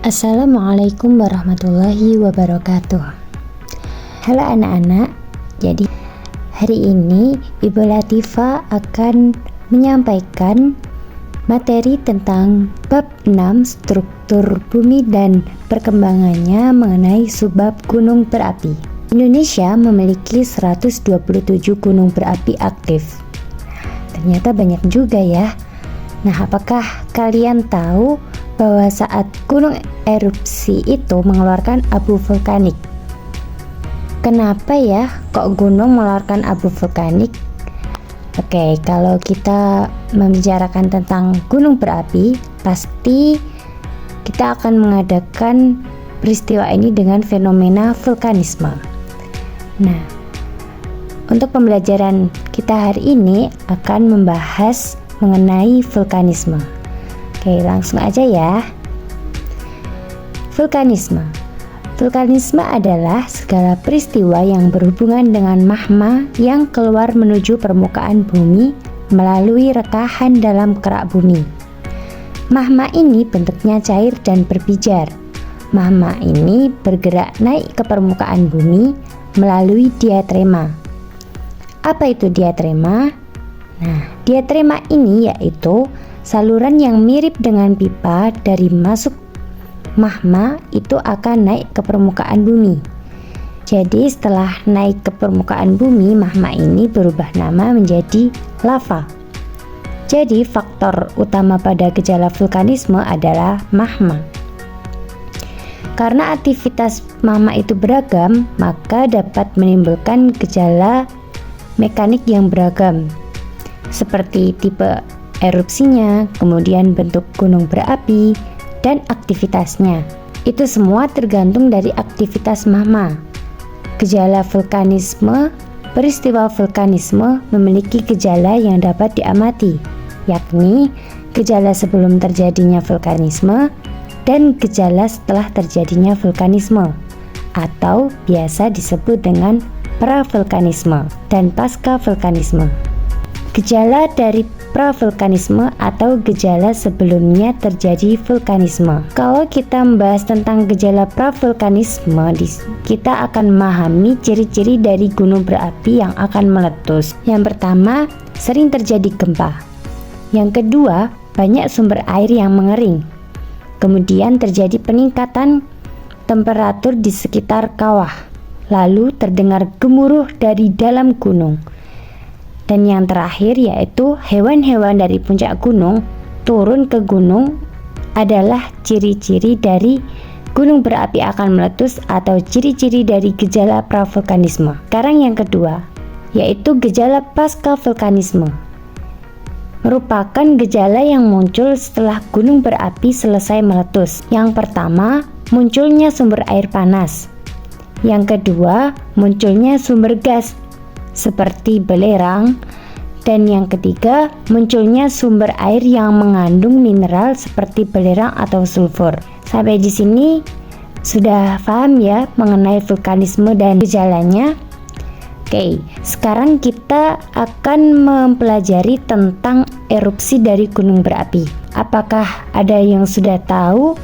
Assalamualaikum warahmatullahi wabarakatuh. Halo anak-anak, jadi hari ini Ibu Latifah akan menyampaikan materi tentang bab 6 struktur bumi dan perkembangannya mengenai subbab gunung berapi. Indonesia memiliki 127 gunung berapi aktif. Ternyata banyak juga ya. Nah, apakah kalian tahu bahwa saat gunung erupsi itu mengeluarkan abu vulkanik? Kenapa ya kok gunung mengeluarkan abu vulkanik? Oke, kalau kita membicarakan tentang gunung berapi, pasti kita akan mengadakan peristiwa ini dengan fenomena vulkanisme. Nah, untuk pembelajaran kita hari ini akan membahas mengenai vulkanisme. Oke, langsung aja ya. Vulkanisme adalah segala peristiwa yang berhubungan dengan magma yang keluar menuju permukaan bumi melalui rekahan dalam kerak bumi. Magma ini bentuknya cair dan berpijar. Magma ini bergerak naik ke permukaan bumi melalui diatrema. Apa itu diatrema? Nah, diatrema ini yaitu saluran yang mirip dengan pipa dari masuk magma itu akan naik ke permukaan bumi. Jadi setelah naik ke permukaan bumi, magma ini berubah nama menjadi lava. Jadi faktor utama pada gejala vulkanisme adalah magma. Karena aktivitas magma itu beragam, maka dapat menimbulkan gejala mekanik yang beragam, seperti tipe erupsinya, kemudian bentuk gunung berapi, dan aktivitasnya. Itu semua tergantung dari aktivitas magma. Gejala vulkanisme, peristiwa vulkanisme memiliki gejala yang dapat diamati, yakni gejala sebelum terjadinya vulkanisme dan gejala setelah terjadinya vulkanisme, atau biasa disebut dengan pravulkanisme dan pasca vulkanisme. Gejala dari pravulkanisme atau gejala sebelumnya terjadi vulkanisme. Kalau kita membahas tentang gejala pravulkanisme, kita akan memahami ciri-ciri dari gunung berapi yang akan meletus. Yang pertama, sering terjadi gempa. Yang kedua, banyak sumber air yang mengering. Kemudian terjadi peningkatan temperatur di sekitar kawah. Lalu terdengar gemuruh dari dalam gunung. Dan yang terakhir yaitu hewan-hewan dari puncak gunung turun ke gunung adalah ciri-ciri dari gunung berapi akan meletus atau ciri-ciri dari gejala pravulkanisme. Sekarang yang kedua yaitu gejala pasca vulkanisme. Merupakan gejala yang muncul setelah gunung berapi selesai meletus. Yang pertama, munculnya sumber air panas. Yang kedua, munculnya sumber gas seperti belerang, dan yang ketiga munculnya sumber air yang mengandung mineral seperti belerang atau sulfur. Sampai di sini sudah paham ya mengenai vulkanisme dan gejalanya? Oke, sekarang kita akan mempelajari tentang erupsi dari gunung berapi. Apakah ada yang sudah tahu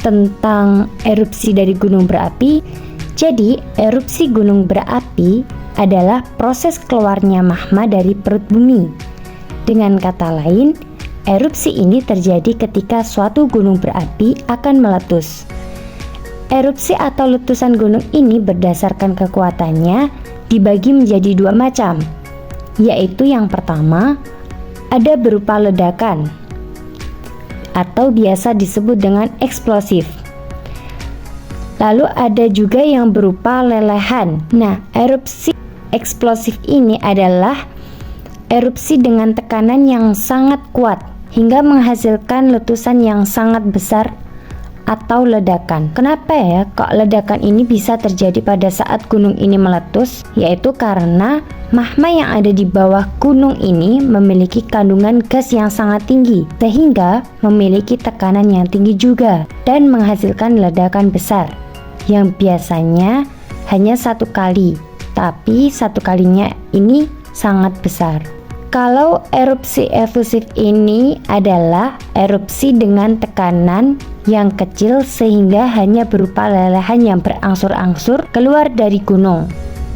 tentang erupsi dari gunung berapi? Jadi, erupsi gunung berapi adalah proses keluarnya magma dari perut bumi. Dengan kata lain, erupsi ini terjadi ketika suatu gunung berapi akan meletus. Erupsi atau letusan gunung ini berdasarkan kekuatannya dibagi menjadi dua macam, yaitu yang pertama ada berupa ledakan atau biasa disebut dengan eksplosif. Lalu ada juga yang berupa lelehan. Nah, erupsi eksplosif ini adalah erupsi dengan tekanan yang sangat kuat hingga menghasilkan letusan yang sangat besar atau ledakan. Kenapa ya kok ledakan ini bisa terjadi pada saat gunung ini meletus? Yaitu karena magma yang ada di bawah gunung ini memiliki kandungan gas yang sangat tinggi sehingga memiliki tekanan yang tinggi juga dan menghasilkan ledakan besar yang biasanya hanya satu kali, tapi satu kalinya ini sangat besar. Kalau erupsi efusif ini adalah erupsi dengan tekanan yang kecil sehingga hanya berupa lelehan yang berangsur-angsur keluar dari gunung.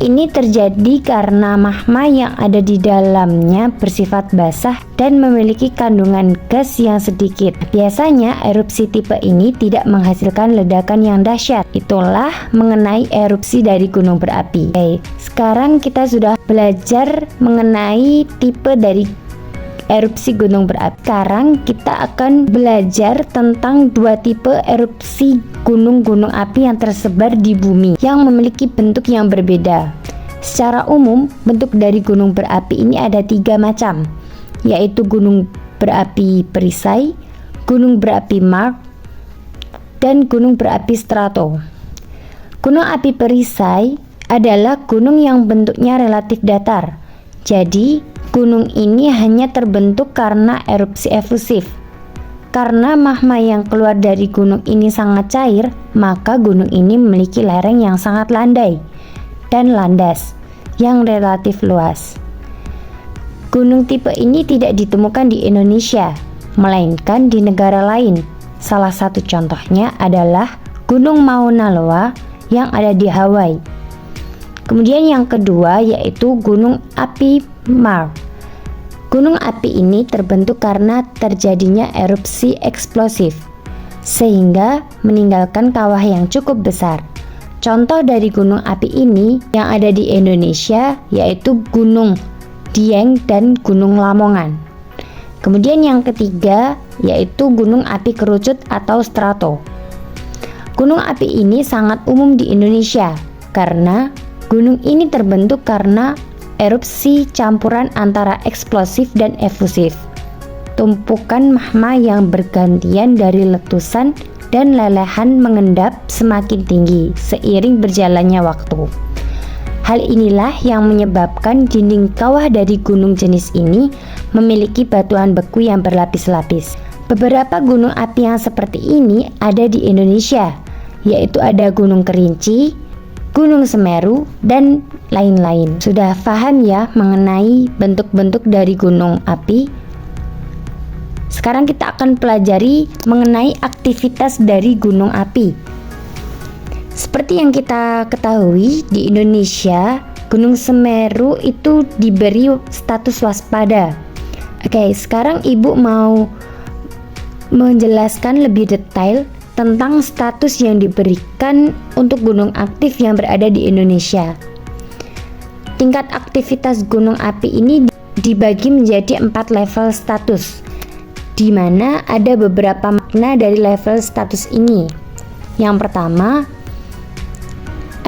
Ini terjadi karena magma yang ada di dalamnya bersifat basah dan memiliki kandungan gas yang sedikit. Biasanya erupsi tipe ini tidak menghasilkan ledakan yang dahsyat. Itulah mengenai erupsi dari gunung berapi. Oke, sekarang kita sudah belajar mengenai tipe dari erupsi gunung berapi. Sekarang kita akan belajar tentang dua tipe erupsi gunung-gunung api yang tersebar di bumi yang memiliki bentuk yang berbeda. Secara umum, bentuk dari gunung berapi ini ada 3 macam, yaitu gunung berapi perisai, gunung berapi Mars, dan gunung berapi strato. Gunung api perisai adalah gunung yang bentuknya relatif datar. Jadi, gunung ini hanya terbentuk karena erupsi efusif. Karena magma yang keluar dari gunung ini sangat cair, maka gunung ini memiliki lereng yang sangat landai dan landas yang relatif luas. Gunung tipe ini tidak ditemukan di Indonesia, melainkan di negara lain. Salah satu contohnya adalah Gunung Mauna Loa yang ada di Hawaii. Kemudian yang kedua yaitu gunung api Mars. Gunung api ini terbentuk karena terjadinya erupsi eksplosif, sehingga meninggalkan kawah yang cukup besar. Contoh dari gunung api ini yang ada di Indonesia yaitu Gunung Dieng dan Gunung Lamongan. Kemudian yang ketiga yaitu gunung api kerucut atau strato. Gunung api ini sangat umum di Indonesia karena gunung ini terbentuk karena erupsi campuran antara eksplosif dan efusif. Tumpukan magma yang bergantian dari letusan dan lelehan mengendap semakin tinggi seiring berjalannya waktu. Hal inilah yang menyebabkan dinding kawah dari gunung jenis ini memiliki batuan beku yang berlapis-lapis. Beberapa gunung api yang seperti ini ada di Indonesia, yaitu ada Gunung Kerinci, Gunung Semeru, dan lain-lain. Sudah paham ya mengenai bentuk-bentuk dari gunung api? Sekarang kita akan pelajari mengenai aktivitas dari gunung api. Seperti yang kita ketahui, di Indonesia, Gunung Semeru itu diberi status waspada. Oke, sekarang Ibu mau menjelaskan lebih detail tentang status yang diberikan untuk gunung aktif yang berada di Indonesia. Tingkat aktivitas gunung api ini dibagi menjadi 4 level status, di mana ada beberapa makna dari level status ini. Yang pertama,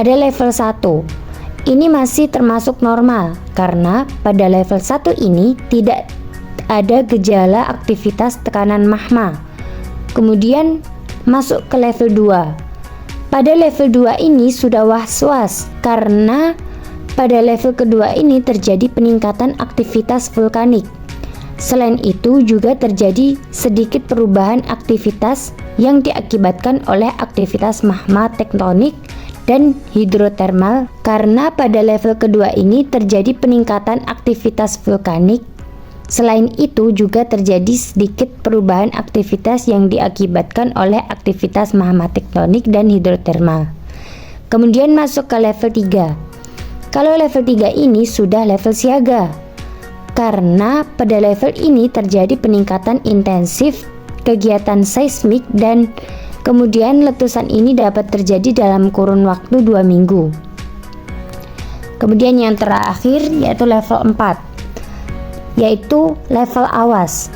ada level 1. Ini masih termasuk normal karena pada level 1 ini tidak ada gejala aktivitas tekanan magma. Kemudian masuk ke level 2. Pada level 2 ini sudah was-was karena pada level kedua ini terjadi peningkatan aktivitas vulkanik. Selain itu juga terjadi sedikit perubahan aktivitas yang diakibatkan oleh aktivitas magma tektonik dan hidrotermal karena pada level kedua ini terjadi peningkatan aktivitas vulkanik. Selain itu juga terjadi sedikit perubahan aktivitas yang diakibatkan oleh aktivitas magma tektonik dan hidrotermal. Kemudian masuk ke level 3. Kalau level 3 ini sudah level siaga, karena pada level ini terjadi peningkatan intensif kegiatan seismik dan kemudian letusan ini dapat terjadi dalam kurun waktu 2 minggu. Kemudian yang terakhir yaitu level 4. Yaitu level awas.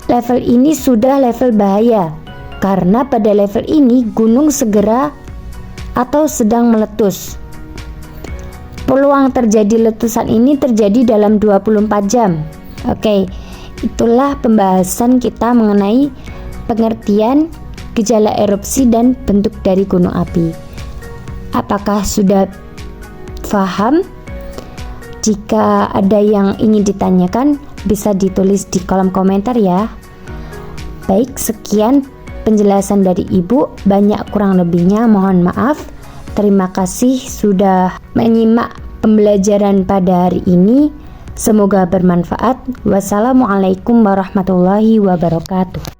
Level ini sudah level bahaya karena pada level ini gunung segera atau sedang meletus. Peluang terjadi letusan ini terjadi dalam 24 jam. Oke, itulah pembahasan kita mengenai pengertian gejala erupsi dan bentuk dari gunung api. Apakah sudah paham? Jika ada yang ingin ditanyakan, bisa ditulis di kolom komentar ya. Baik, sekian penjelasan dari Ibu. Banyak kurang lebihnya mohon maaf. Terima kasih sudah menyimak pembelajaran pada hari ini. Semoga bermanfaat. Wassalamualaikum warahmatullahi wabarakatuh.